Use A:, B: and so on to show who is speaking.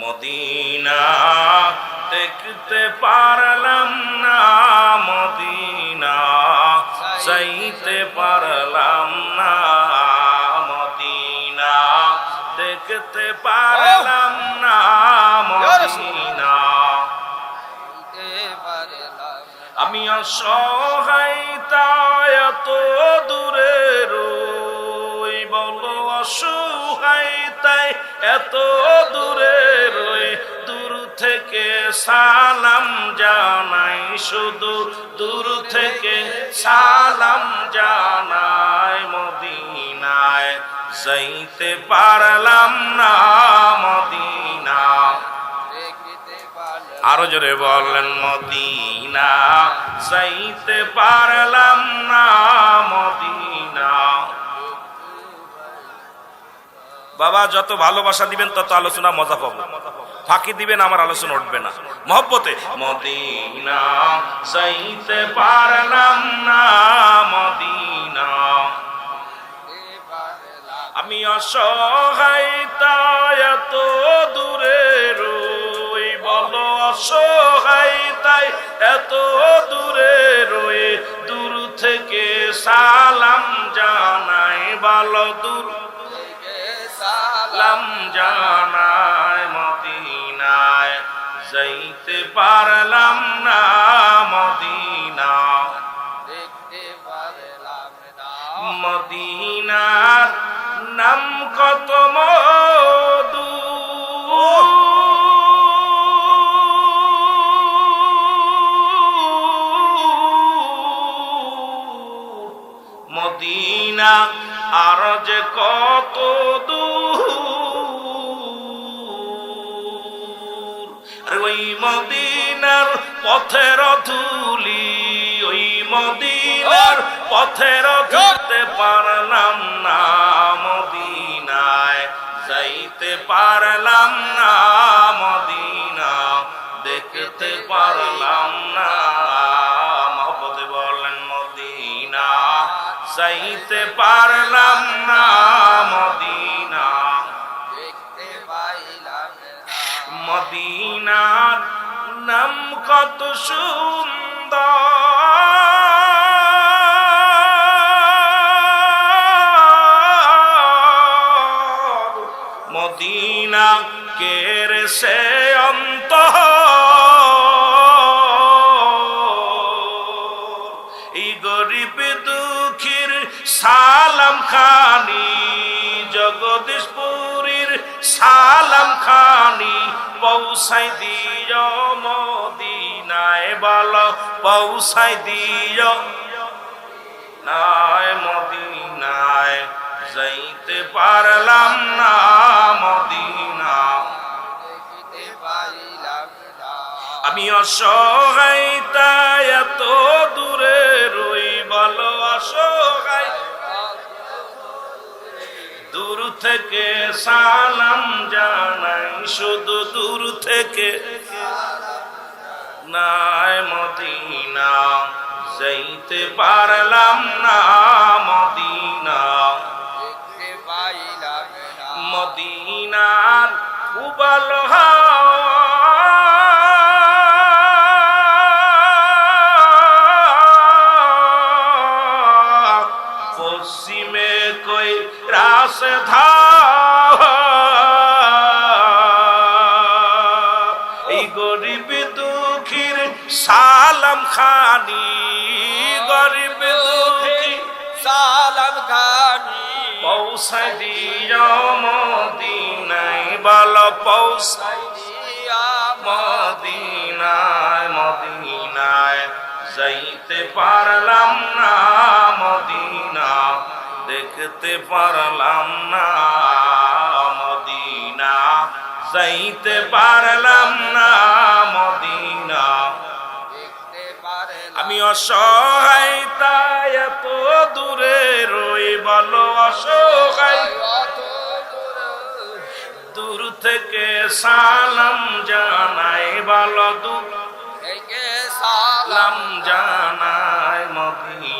A: Medina দেখতে পারলাম না, মদিনা যাইতে পারলাম না, মদিনা দেখতে পারলাম না, মদিনা। আমি অসহায় তাই এত দূরে রই, বলো অসহায় তাই এত দূরে রই, দূর থেকে সালাম জানাই, শুধু দূর থেকে সালাম জানাই, মদিনায় যাইতে পারলাম না, মদিনা। আরো জোরে বলেন, মদিনা যাইতে পারলাম না, মদিনা। বাবা যত ভালোবাসা দিবেন তত আলোচনা মজা পাবো, ফাঁকি দিবেন আমার আলোচনা উঠবে না। মহব্বতে মদিনা যাইতে পারলাম না, মদিনা। আমি অসহায় তাই এত দূরে রই, বলো অসহায় তাই এত দূরে রই, দূর থেকে সালাম জানাই, ভালো দূর সালাম জানাই, মদিনায় যাইতে পারলাম না, মদিনা। মদিনার নাম কত মধু, মদিনা আর যে কত দূর, ওই মদিনার পথের ধুলি, ওই মদিনার পথের ধরতে পারলাম না, মদিনায় যাইতে পারলাম না, মদিনা দেখতে পারলাম না। মহব্বতে বলেন, মদিনা যাইতে পারলাম না, মদিনা। মদিনার নাম কত সুন্দর, মদিনা কের সে অন্তর, এই গরিব দুঃখীর সালাম খানি, জগদীশপুরীর সালাম খানি পৌঁছাই দিও মদিনায়, বলো পৌঁছাই দিও নাই, মদিনায় যাইতে পারলাম না, মদিনা। আমি অসহায় তাই এত দূরে রই, বলো অসহায় দূর থেকে সালাম জানাই, শুধু দূর থেকে নাই, মদিনা যাইতে পারলাম না, মদিনা। মদিনার উবাল পশ্চিমে কই রাস এই গরিব দুঃখীর সালাম খানি, গরিব দুঃখী সালাম খানি পৌঁছাই দিও মদিনায়, বলো পৌঁছাই দিও মদিনায়, মদিনায় যাইতে পারলাম না, মদিনা দেখতে পারলাম না, মদিনা যাইতে পারলাম না, মদিনা। আমি অসহায় তাই এত দূরে রই, বলো অসহায় দূর থেকে সালাম জানাই, বলো দূর থেকে সালাম জানাই, মদিনা।